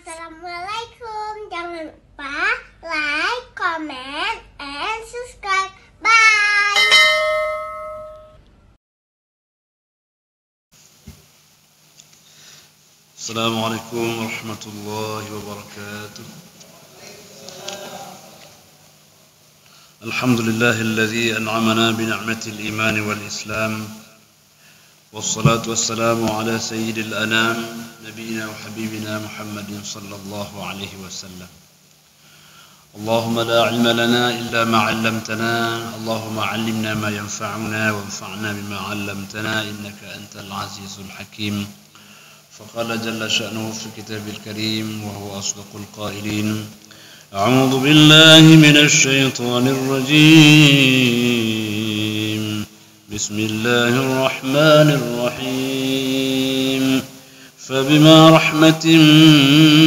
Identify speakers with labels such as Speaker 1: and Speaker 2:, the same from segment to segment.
Speaker 1: Assalamualaikum. Jangan lupa like, comment, and subscribe. Bye.
Speaker 2: Assalamualaikum warahmatullahi wabarakatuh. Alhamdulillahilladzi an'amana bi ni'matil iman wal islam. Wassalatu wassalamu ala sayyidil anam nabiyina wa habibina Muhammadin sallallahu alaihi wasallam. Allahumma la ilma lana illa ma 'allamtana. Allahumma 'allimna ma yanfa'una wanfa'na bima 'allamtana innaka antal azizul hakim. فقال جل شأنه في كتاب الكريم وهو أصدق القائلين أعوذ بالله من الشيطان الرجيم بسم الله الرحمن الرحيم فبما رحمة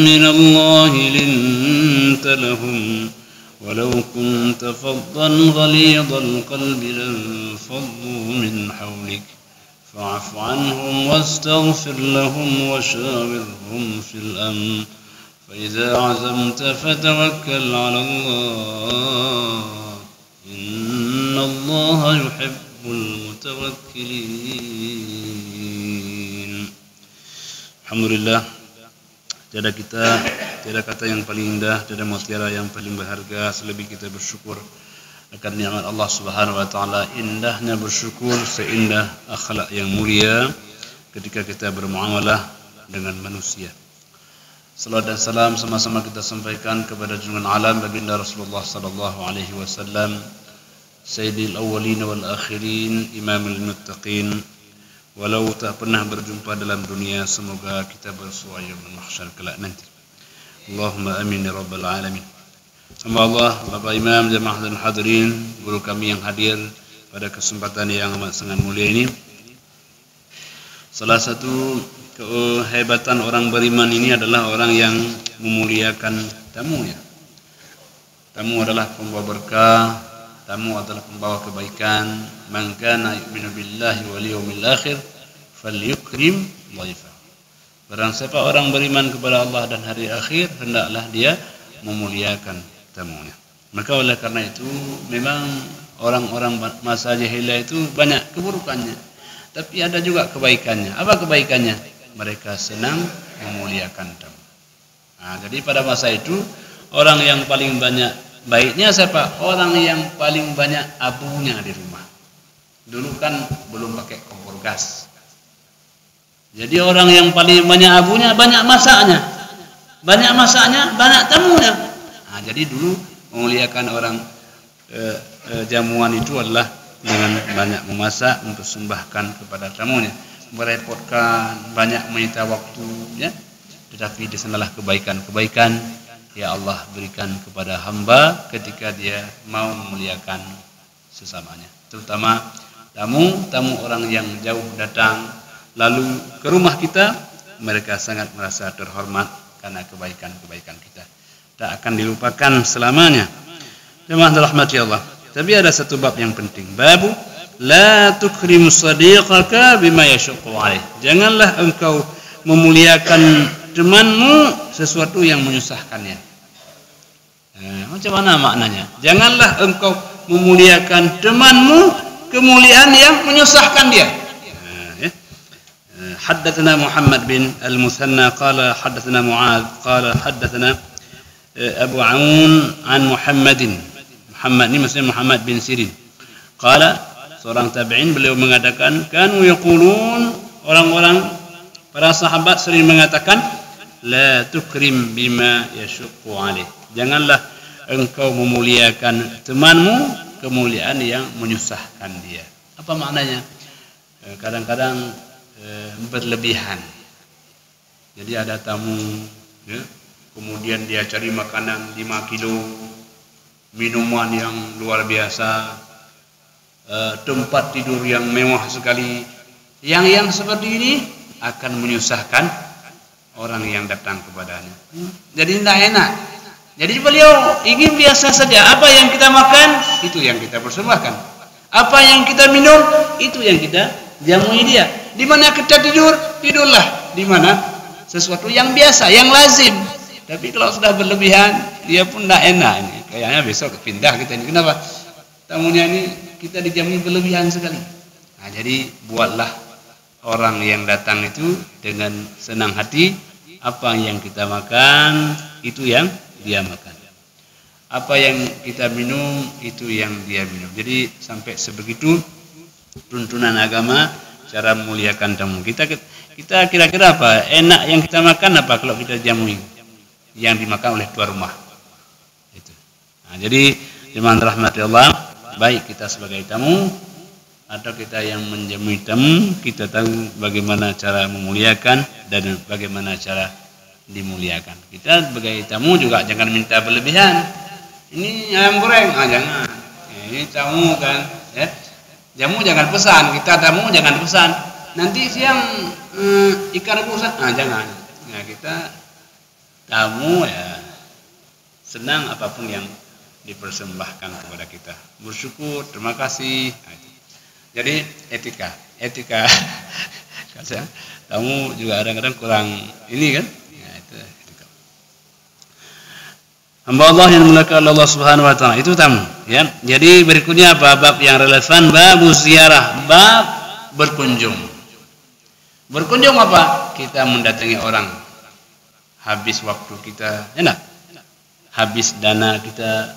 Speaker 2: من الله لنت لهم ولو كنت فظا غليظ القلب لانفضوا من حولك فاعف عنهم واستغفر لهم وشاورهم في الأمر فإذا عزمت فتوكل على الله إن الله يحب المتوكلين. Alhamdulillah, tiada kata yang paling indah, tiada mutiara yang paling berharga selebih kita bersyukur akan nikmat Allah Subhanahu wa taala. Indahnya bersyukur seindah akhlak yang mulia ketika kita bermuamalah dengan manusia. Salawat dan salam sama-sama kita sampaikan kepada junjungan alam baginda Rasulullah sallallahu alaihi wasallam, sayyidil awwalin wal akhirin, imamul muttaqin. Walau tak pernah berjumpa dalam dunia, semoga kita bersua yaumul mahsyar kelak nanti. Allahumma amin ya rabbal alamin. Hamba Allah, Bapak Imam, jemaah dan hadirin, guru kami yang hadir pada kesempatan yang amat sangat mulia ini. Salah satu kehebatan orang beriman ini adalah orang yang memuliakan tamunya. Tamu adalah pembawa berkah, tamu adalah pembawa kebaikan. Man kana yu'minu billahi wal yawmil akhir falyukrim dhaifah. Barang siapa orang beriman kepada Allah dan hari akhir, hendaklah dia memuliakan tamunya. Maka oleh karena itu memang orang-orang masa jahiliyah itu banyak keburukannya, tapi ada juga kebaikannya. Apa kebaikannya? Mereka senang memuliakan tamu. Nah, jadi pada masa itu orang yang paling banyak baiknya siapa? Orang yang paling banyak abunya di rumah. Dulu kan belum pakai kompor gas. Jadi orang yang paling banyak abunya, banyak masaknya. Banyak masaknya, banyak tamunya. Nah, jadi dulu memuliakan orang jamuan itu adalah dengan banyak memasak, mempersembahkan kepada tamunya, merepotkan, banyak menyita waktu, ya. Tetapi di sanalah kebaikan-kebaikan ya Allah berikan kepada hamba ketika dia mau memuliakan sesamanya. Terutama tamu orang yang jauh datang lalu ke rumah kita, mereka sangat merasa terhormat karena kebaikan-kebaikan kita tak akan dilupakan selamanya. Jemaah dirahmati Allah. Tapi ada satu bab yang penting. Babu la tukrim sadiqaka bima yashuqqu alaih. Janganlah engkau memuliakan temanmu sesuatu yang menyusahkannya. Macam mana maknanya? Janganlah engkau memuliakan temanmu kemuliaan yang menyusahkan dia. حدثنا محمد بن المثنى قال حدثنا معاذ قال حدثنا أبو عون عن محمد ini maksudnya Muhammad bin Sirin. Qala, seorang tabi'in, beliau mengatakan, kanu yaqulun, orang-orang para sahabat sering mengatakan, la tukrim bima yashuqqu alaih. Janganlah engkau memuliakan temanmu kemuliaan yang menyusahkan dia. Apa maknanya? Kadang-kadang berlebihan. Jadi ada tamu, ya, kemudian dia cari makanan 5 kilo, minuman yang luar biasa, tempat tidur yang mewah sekali. Yang seperti ini akan menyusahkan orang yang datang kepadanya. Jadi tidak enak. Jadi beliau ingin biasa saja. Apa yang kita makan, itu yang kita persembahkan. Apa yang kita minum, itu yang kita jamui dia. Di mana kita tidur, tidurlah di mana sesuatu yang biasa, yang lazim. Tapi kalau sudah berlebihan, dia pun tidak enak ini. Kayaknya besok pindah kita ini. Kenapa? Tamunya ini kita dijamu berlebihan sekali. Nah, jadi buatlah orang yang datang itu dengan senang hati. Apa yang kita makan, itu yang dia makan. Apa yang kita minum, itu yang dia minum. Jadi sampai sebegitu tuntunan agama cara memuliakan tamu. Kita kira-kira apa? Enak yang kita makan apa kalau kita jamui? Yang dimakan oleh tuan rumah. Itu. Nah, jadi jemaah rahmati Allah, baik kita sebagai tamu atau kita yang menjamui tamu, kita tahu bagaimana cara memuliakan dan bagaimana cara dimuliakan. Kita sebagai tamu juga jangan minta berlebihan. Ini ayam goreng, jangan. Ini tamu kan, ya. Jamu jangan pesan, kita tamu jangan pesan. Nanti siang ikan rebus, jangan. Nah, kita tamu ya senang apapun yang dipersembahkan kepada kita. Bersyukur, terima kasih. Jadi etika. Tamu juga kadang-kadang kurang ini kan. Ya, itu etika. Hamba Allah yang dimuliakan Allah Subhanahu wa taala itu tamu, ya. Jadi berikutnya bab yang relevan, bab ziarah, bab berkunjung. Berkunjung apa? Kita mendatangi orang. Habis waktu kita, enak. Habis dana kita,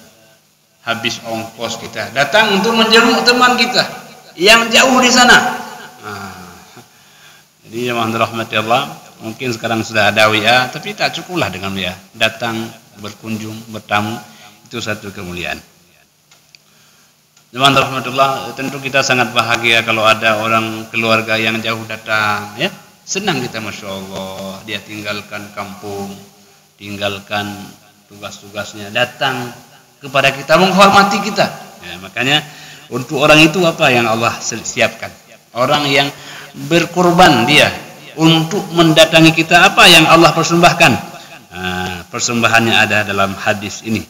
Speaker 2: habis ongkos kita, datang untuk menjenguk teman kita yang jauh di sana. Jadi jemaah rahmati Allah, mungkin sekarang sudah ada WA, tapi tak cukuplah dengan WA. Datang, berkunjung, bertamu, itu satu kemuliaan. Jemaah rahmati Allah, tentu kita sangat bahagia kalau ada orang keluarga yang jauh datang, ya. Senang kita, masya Allah. Dia tinggalkan kampung, tinggalkan tugas-tugasnya, datang kepada kita, menghormati kita. Ya, makanya untuk orang itu apa yang Allah siapkan? Orang yang berkorban dia untuk mendatangi kita, apa yang Allah persembahkan? Persembahannya ada dalam hadis ini.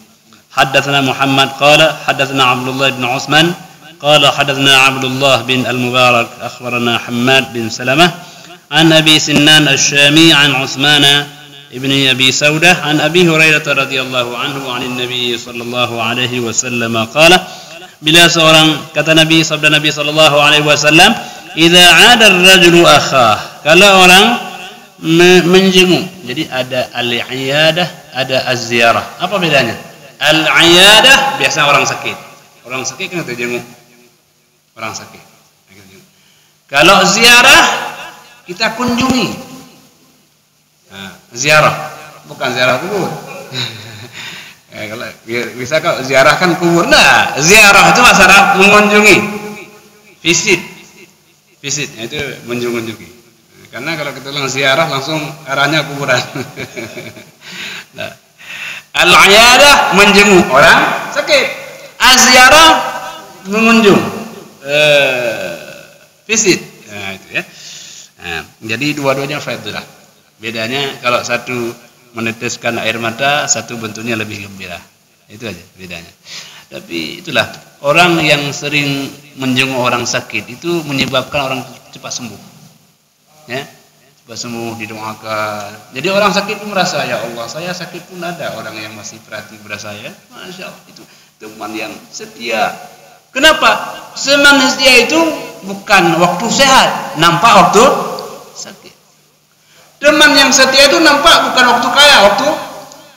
Speaker 2: Haddatsana Muhammad qala haddatsana Abdullah bin Utsman qala haddatsana Abdullah bin Al-Mubarak akhbarana Hammad bin Salamah an Abi Sinnan Asy-Syami an Utsman ibn Abi Saudah an Abi Hurairah radhiyallahu anhu 'anil Nabi sallallahu alaihi wasallam qala, bila seorang kata Nabi, sabda Nabi sallallahu alaihi wasallam, idza 'ada ar-rajulu akhah, kalau orang menjenguk. Jadi ada al-iyadah, ada az-ziarah. Apa bedanya? Al-iyadah biasa orang sakit. Orang sakit kan kita jenguk. Orang sakit. Kalau ziarah kita kunjungi. Ziarah bukan ziarah kubur. Kalau bisa kau ziarahkan kubur. Nah, ziarah itu masalah mengunjungi. Visit itu mengunjungi. Karena kalau kita bilang ziarah langsung arahnya kuburan. Nah, al-iyadah menjenguk orang sakit. Az-ziarah mengunjung. Visit. Nah, itu ya. Nah, jadi dua-duanya fadilah. Bedanya kalau satu meneteskan air mata, satu bentuknya lebih gembira. Itu aja bedanya. Tapi itulah, orang yang sering menjenguk orang sakit itu menyebabkan orang cepat sembuh. Ya, cepat sembuh, didoakan. Jadi orang sakit pun merasa, ya Allah, saya sakit pun ada orang yang masih perhati kepada saya. Masya Allah, itu teman yang setia. Kenapa? Teman setia itu bukan waktu sehat, nampak waktu sakit. Teman yang setia itu nampak bukan waktu kaya, waktu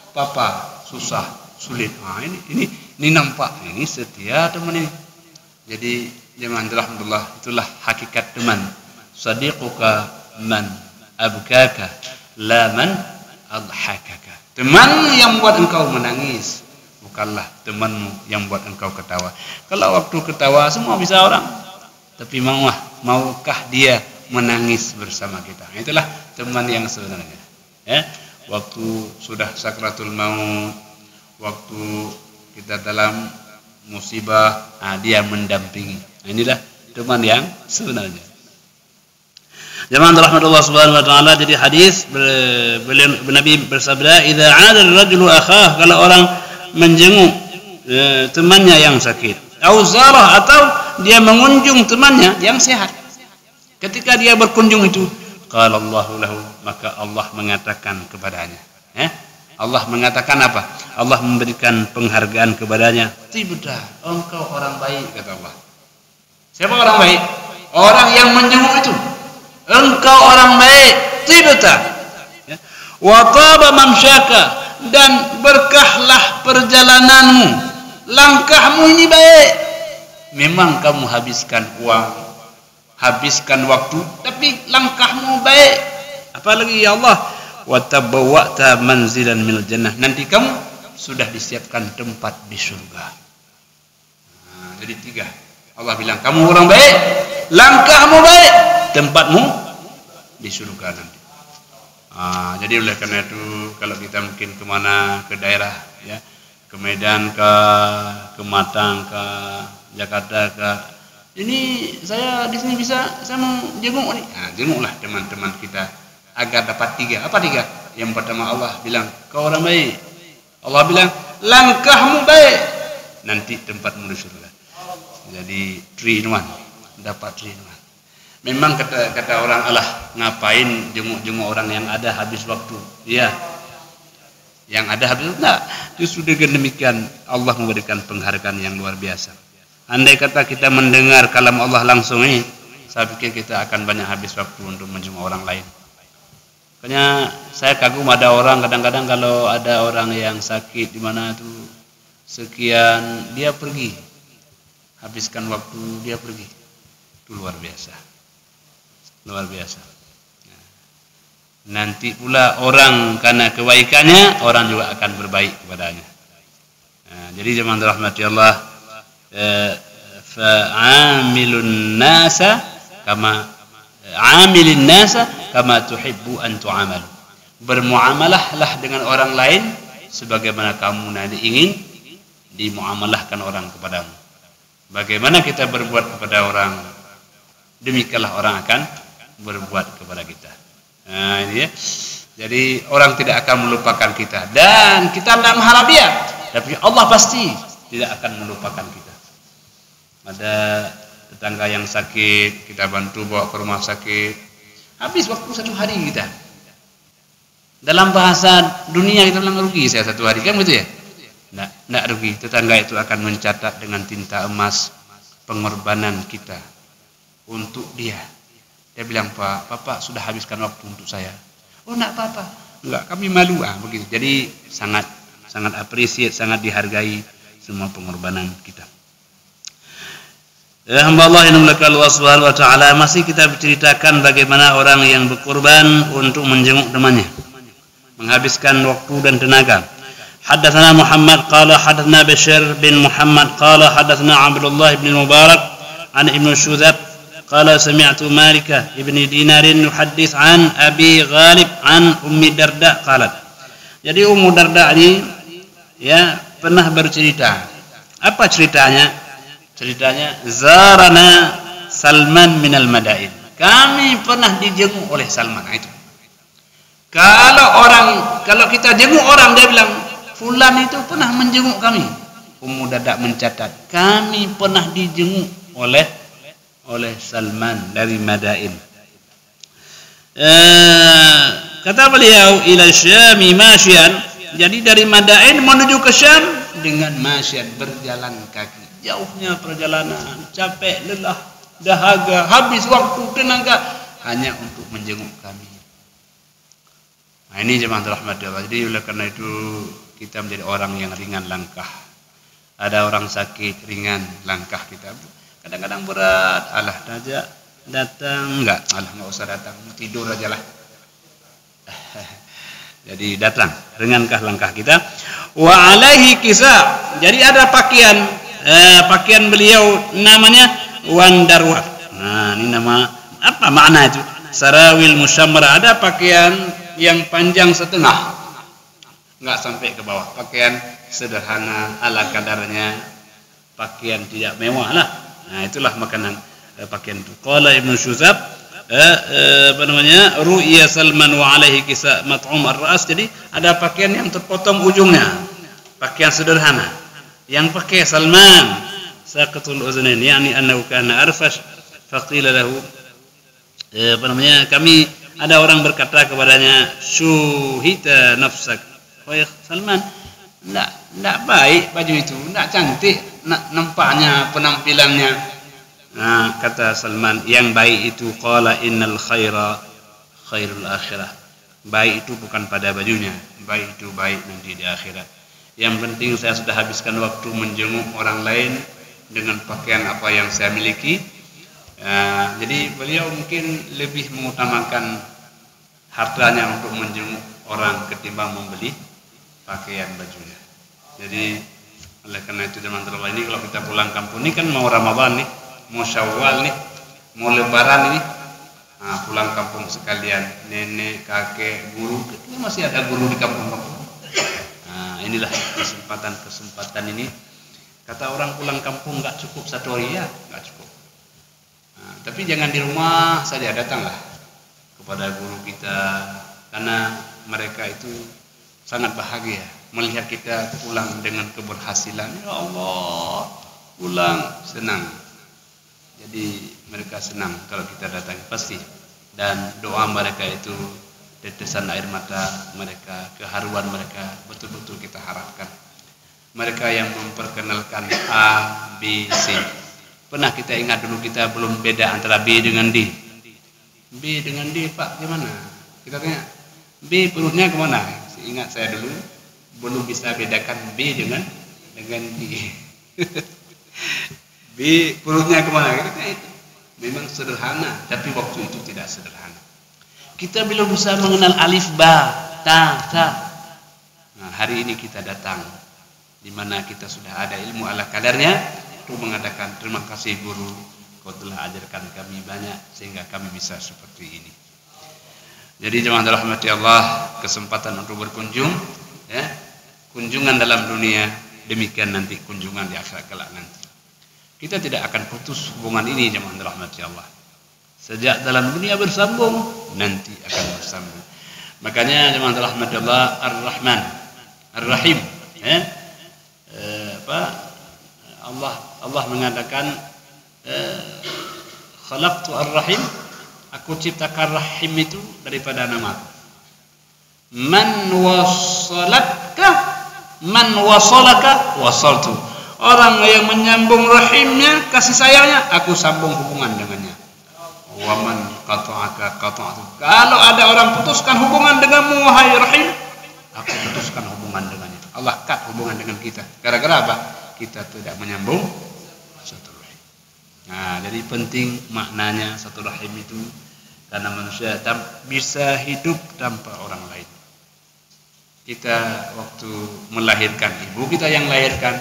Speaker 2: papa susah, sulit. Nah, ini nampak, ini setia teman ini. Jadi jemaah alhamdulillah, itulah hakikat teman. Sadiquka man abkaka la man adhakaka. Teman yang buat engkau menangis, bukanlah temanmu yang buat engkau ketawa. Kalau waktu ketawa semua bisa orang, tapi maukah dia menangis bersama kita? Itulah teman yang sebenarnya. Ya, waktu sudah sakratul maut, waktu kita dalam musibah, dia mendampingi. Nah, inilah teman yang sebenarnya. Jemaah rahmatullah subhanahu wa ta'ala, jadi hadis Nabi bersabda, idza 'ada ar-rajulu akhah, kalau orang menjenguk temannya yang sakit, au zarah, atau dia mengunjung temannya yang sehat. Ketika dia berkunjung itu, qala Allahu lahu, maka Allah mengatakan kepadanya, Allah mengatakan apa? Allah memberikan penghargaan kepadanya. Tibda, engkau orang baik, kata Allah. Siapa orang baik? Orang yang menjenguk itu. Engkau orang baik. Tibda. Ya. Wa taba mamsyaka, dan berkahlah perjalananmu. Langkahmu ini baik. Memang kamu habiskan uang, habiskan waktu, tapi langkahmu baik. Apalagi ya Allah, wa tabawwa'ta manzilan minal jannah, nanti kamu sudah disiapkan tempat di surga. Nah, jadi 3. Allah bilang kamu orang baik, langkahmu baik, tempatmu di surga nanti. Jadi oleh karena itu kalau kita mungkin kemana, ke daerah ya, ke Medan ke Matang ke Jakarta ke ini, saya di sini bisa, saya mau jenguk nih. Jenguklah teman-teman kita agar dapat 3. Apa 3? Yang pertama Allah bilang kau orang baik. Allah bilang langkahmu baik, nanti tempatmu di surga. Jadi 3 in 1, dapat 3 in 1. Memang kata orang, alah ngapain jenguk-jenguk orang yang ada habis waktu? Iya, yang ada habis waktu. Nah, justru dengan demikian Allah memberikan penghargaan yang luar biasa. Andai kata kita mendengar kalam Allah langsung ini, saya pikir kita akan banyak habis waktu untuk menjenguk orang lain. Makanya saya kagum ada orang kadang-kadang kalau ada orang yang sakit di mana tuh sekian dia pergi, habiskan waktu dia pergi, itu luar biasa, luar biasa. Nanti pula orang karena kebaikannya orang juga akan berbaik kepadanya. Jadi jemaah rahmati Allah, fa'amilun nasa kama amilin nasa kama tuhibbu an tu'amalu. Bermuamalahlah dengan orang lain sebagaimana kamu nanti ingin dimuamalahkan orang kepadamu. Bagaimana kita berbuat kepada orang, demikianlah orang akan berbuat kepada kita. Nah, ini ya. Jadi orang tidak akan melupakan kita dan kita tidak mengharap dia, tapi Allah pasti tidak akan melupakan kita. Ada tetangga yang sakit, kita bantu bawa ke rumah sakit, habis waktu 1 hari kita. Dalam bahasa dunia kita bilang rugi saya 1 hari, kan begitu ya? Tidak rugi. Tetangga itu akan mencatat dengan tinta emas pengorbanan kita untuk dia. Dia bilang, Bapak sudah habiskan waktu untuk saya. Oh, tidak apa-apa. Enggak, kami malu. Begitu. Jadi sangat appreciate, sangat dihargai semua pengorbanan kita. Ya hamba Allah yang dimuliakan Allah Subhanahu wa taala, masih kita berceritakan bagaimana orang yang berkorban untuk menjenguk temannya, menghabiskan waktu dan tenaga. Hadatsana Muhammad qala hadatsana Bishr bin Muhammad qala hadatsana Abdullah bin Mubarak an Ibnu Syudzab qala sami'tu Malik ibn Dinar yuhaddits an Abi Ghalib an Ummi Darda qalat. Jadi Ummu Darda ini ya pernah bercerita. Apa ceritanya? Ceritanya, zarana Salman minal Madain. Kami pernah dijenguk oleh Salman. Itu. Kalau kita jenguk orang, dia bilang, fulan itu pernah menjenguk kami. Ummu Darda mencatat, kami pernah dijenguk oleh Salman dari Madain. Kata beliau, ila Syami masyian. Jadi dari Madain menuju ke Syam dengan masyian, berjalan kaki. Jauhnya perjalanan, capek, lelah, dahaga, habis waktu, tenaga hanya untuk menjenguk kami. Nah, ini jemaah rahmati Allah. Jadi oleh karena itu kita menjadi orang yang ringan langkah. Ada orang sakit ringan langkah kita. Kadang-kadang berat, alah aja datang, enggak usah datang, tidur aja lah. Jadi datang, ringankah langkah kita. Wa alaihi kisah. Jadi ada pakaian beliau namanya wandarwa. Nah, ini nama apa makna itu? Sarawil musyamara, ada pakaian yang panjang setengah, enggak sampai ke bawah. Pakaian sederhana ala kadarnya, pakaian tidak mewah lah. Nah, itulah makanan pakaian itu. Qala Ibnu Syudzab ru'ya Salman wa alaihi kisa mat'um ar-ra's. Jadi ada pakaian yang terpotong ujungnya, pakaian sederhana. Yang pakai Salman saqatul uznain, yakni annahu kana arfash, faqila lahu kami ada orang berkata kepadanya, syuhita nafsak wahai Salman, enggak baik baju itu, enggak cantik nampaknya penampilannya. Nah, kata Salman, yang baik itu qala innal khaira khairul akhirah. Baik itu bukan pada bajunya, baik itu baik nanti di akhirat. Yang penting saya sudah habiskan waktu menjenguk orang lain dengan pakaian apa yang saya miliki. Jadi beliau mungkin lebih mengutamakan hartanya untuk menjenguk orang ketimbang membeli pakaian bajunya. Jadi oleh karena itu teman-teman ini kalau kita pulang kampung ini kan mau Ramadan nih, mau Syawal nih, mau Lebaran ini, pulang kampung sekalian, nenek, kakek, guru, ini masih ada guru di kampung-kampung. Inilah kesempatan ini. Kata orang pulang kampung nggak cukup 1 hari, ya nggak cukup. Tapi jangan di rumah saja, datanglah kepada guru kita, karena mereka itu sangat bahagia melihat kita pulang dengan keberhasilan. Ya Allah, pulang senang. Jadi mereka senang kalau kita datang pasti, dan doa mereka itu, tetesan air mata mereka, keharuan mereka betul-betul kita harapkan. Mereka yang memperkenalkan A, B, C. Pernah kita ingat dulu kita belum beda antara B dengan D. B dengan D, Pak, gimana? Kita tanya, B perutnya kemana? Ingat saya dulu belum bisa bedakan B dengan D. B perutnya kemana? Kita tanya itu. Memang sederhana, tapi waktu itu tidak sederhana. Kita belum bisa mengenal alif, ba, ta, ta. Nah, hari ini kita datang, di mana kita sudah ada ilmu ala kadarnya, untuk mengatakan terima kasih guru, kau telah ajarkan kami banyak sehingga kami bisa seperti ini. Jadi jemaah rahmati Allah, kesempatan untuk berkunjung, ya, kunjungan dalam dunia, demikian nanti kunjungan di akhirat kelak nanti. Kita tidak akan putus hubungan ini jemaah rahmati Allah. Sejak dalam dunia bersambung, nanti akan bersambung. Makanya jemaah rahmati Allah, Ar-Rahman, Ar-Rahim, ya. Allah mengatakan khalaqtu ar-rahim, aku ciptakan rahim itu daripada nama aku. Man wasalaka wasaltu. Orang yang menyambung rahimnya, kasih sayangnya, aku sambung hubungan dengannya. Wa man qata'aka qata'tu. Kalau ada orang putuskan hubungan denganmu wahai rahim, aku putuskan hubungan dengannya. Allah cut hubungan dengan kita. Gara-gara apa? Kita tidak menyambung satu rahim. Nah, jadi penting maknanya satu rahim itu, karena manusia bisa hidup tanpa orang lain. Kita waktu melahirkan, ibu kita yang lahirkan,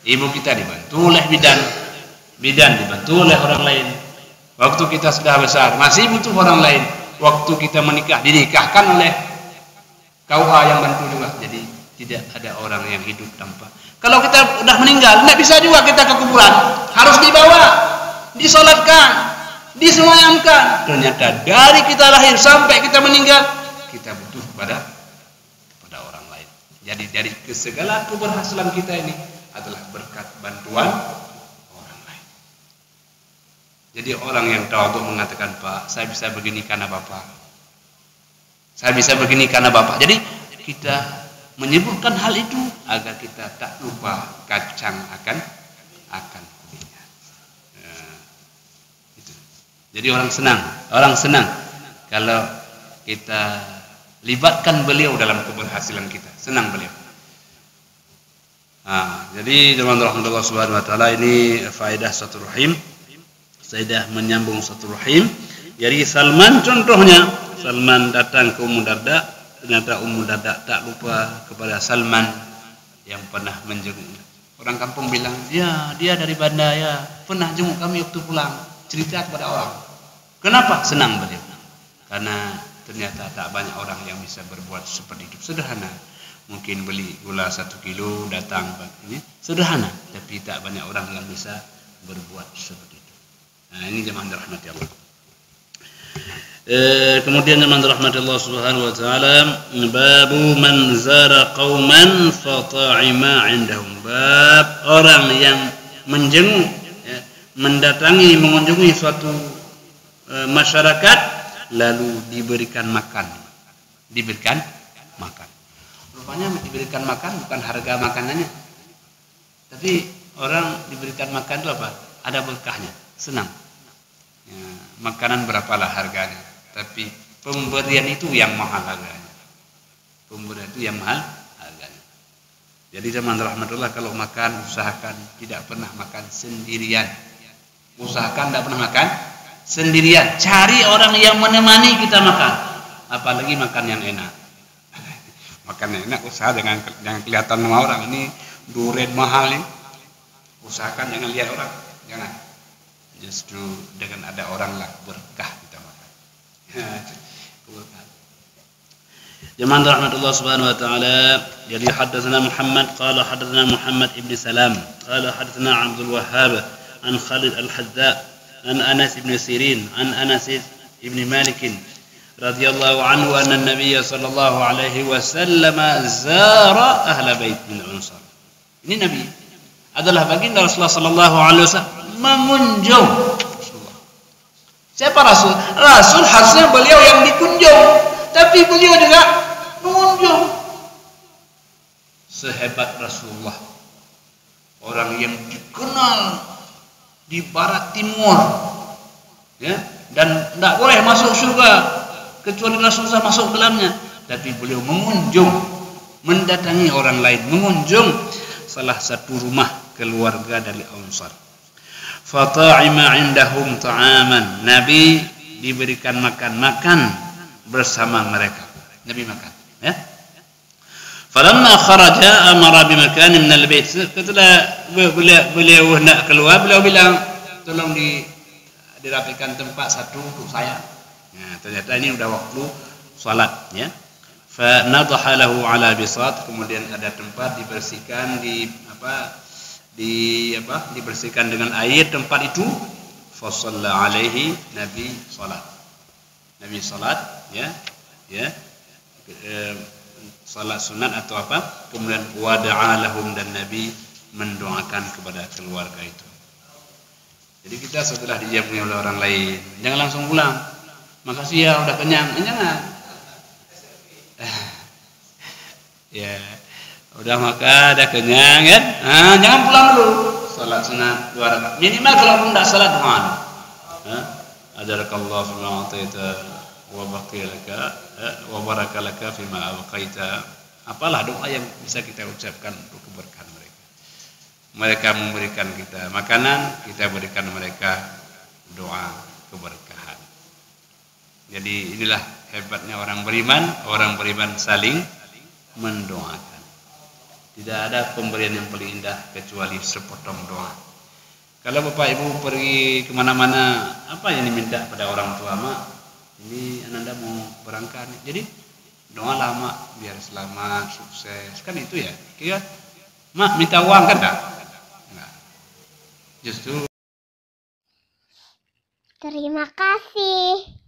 Speaker 2: ibu kita dibantu oleh bidan dibantu oleh orang lain. Waktu kita sudah besar masih butuh orang lain. Waktu kita menikah dinikahkan oleh KUA yang bantu juga. Jadi tidak ada orang yang hidup tanpa. Kalau kita udah meninggal, tidak bisa juga kita ke kuburan. Harus dibawa, disolatkan, disemayamkan. Ternyata dari kita lahir sampai kita meninggal, kita butuh pada orang lain. Jadi dari segala keberhasilan kita ini adalah berkat bantuan orang lain. Jadi orang yang tawadhu mengatakan, Pak, saya bisa begini karena Bapak. Saya bisa begini karena Bapak. Jadi kita menyebutkan hal itu agar kita tak lupa kacang akan kulitnya. Itu. Jadi orang senang kalau kita libatkan beliau dalam keberhasilan kita. Senang beliau. Jadi teman-teman Allah Subhanahu wa taala, ini faedah satu rahim. Faedah menyambung satu rahim. Jadi Salman contohnya, Salman datang ke Ummu Darda, ternyata Ummu Darda tak lupa kepada Salman yang pernah menjenguk. Orang kampung bilang, ya dia dari Banda, ya pernah jenguk kami waktu pulang. Cerita kepada orang. Kenapa? Senang beliau. Karena ternyata tak banyak orang yang bisa berbuat seperti itu. Sederhana. Mungkin beli gula 1 kilo datang ini sederhana, tapi tak banyak orang yang bisa berbuat seperti itu. Nah, ini jemaah rahmati Allah. Kemudian jemaah rahmati Allah Subhanahu wa taala, babu man zara qauman fa ta'ima 'indahum. Bab orang yang menjenguk, ya, mendatangi, mengunjungi suatu masyarakat lalu diberikan makan. Rupanya diberikan makan bukan harga makanannya, tapi orang diberikan makan itu apa? Ada berkahnya, senang. Ya, makanan berapalah harganya, tapi pemberian itu yang mahal harganya. Pemberian itu yang mahal harganya. Jadi teman rahmatullah, kalau makan usahakan tidak pernah makan sendirian. Usahakan tidak pernah makan sendirian. Cari orang yang menemani kita makan. Apalagi makan yang enak. Makan yang enak usaha jangan kelihatan sama orang. Ini durian mahal nih. Usahakan jangan lihat orang. Jangan. Justru dengan ada orang lah berkah kita makan. Jemaah rahmatullah subhanahu wa ta'ala. Jadi hadatsana Muhammad qala hadatsana Muhammad ibn Salam qala hadatsana Abdul Wahhab an Khalid al-Hadza an Anas ibn Sirin an Anas ibn Malik radhiyallahu anhu anna an-nabiy sallallahu alaihi wasallam zara ahla bait min al-Ansar. Ini Nabi adalah baginda Rasulullah sallallahu alaihi wasallam mengunjung Rasulullah. Siapa Rasul? Rasul harusnya beliau yang dikunjung, tapi beliau juga mengunjung. Sehebat Rasulullah, orang yang dikenal di barat timur, ya, dan tidak boleh masuk surga kecuali Rasulullah masuk dalamnya. Tapi beliau mengunjung, mendatangi orang lain, mengunjung salah satu rumah keluarga dari Ansar. Fata'ima indahum ta'aman. Nabi diberikan makan bersama mereka. Nabi makan, ya. Falamma kharaja amara bimakan min al-bait. Setelah beliau hendak keluar, beliau bilang, tolong dirapikan tempat satu untuk saya. Nah, ternyata ini udah waktu salat, ya. Fa nadaha lahu ala bisat, kemudian ada tempat dibersihkan dibersihkan dengan air tempat itu. Fa shalla alaihi, Nabi salat. Nabi salat, ya. Salat sunat atau apa, kemudian wada'a lahum, dan Nabi mendoakan kepada keluarga itu. Jadi kita setelah dijamu oleh orang lain, jangan langsung pulang. Makasih ya udah kenyang, jangan. Ya, udah makan, udah kenyang kan? Nah, jangan pulang dulu. Salat sunat 2 rakaat. Minimal kalau pun tidak salat doa. Ajarakallahu fima ataita wa baqiyalaka wa barakalaka fima abqaita. Apalah doa yang bisa kita ucapkan untuk keberkahan mereka. Mereka memberikan kita makanan, kita berikan mereka doa keberkahan. Jadi inilah hebatnya orang beriman saling mendoakan. Tidak ada pemberian yang paling indah kecuali sepotong doa. Kalau Bapak Ibu pergi kemana-mana, apa yang diminta pada orang tua? Mak, ini ananda mau berangkat, jadi doa lama biar selamat, sukses, kan itu ya. Kira mak minta uang kan enggak? Justru
Speaker 1: Terima kasih.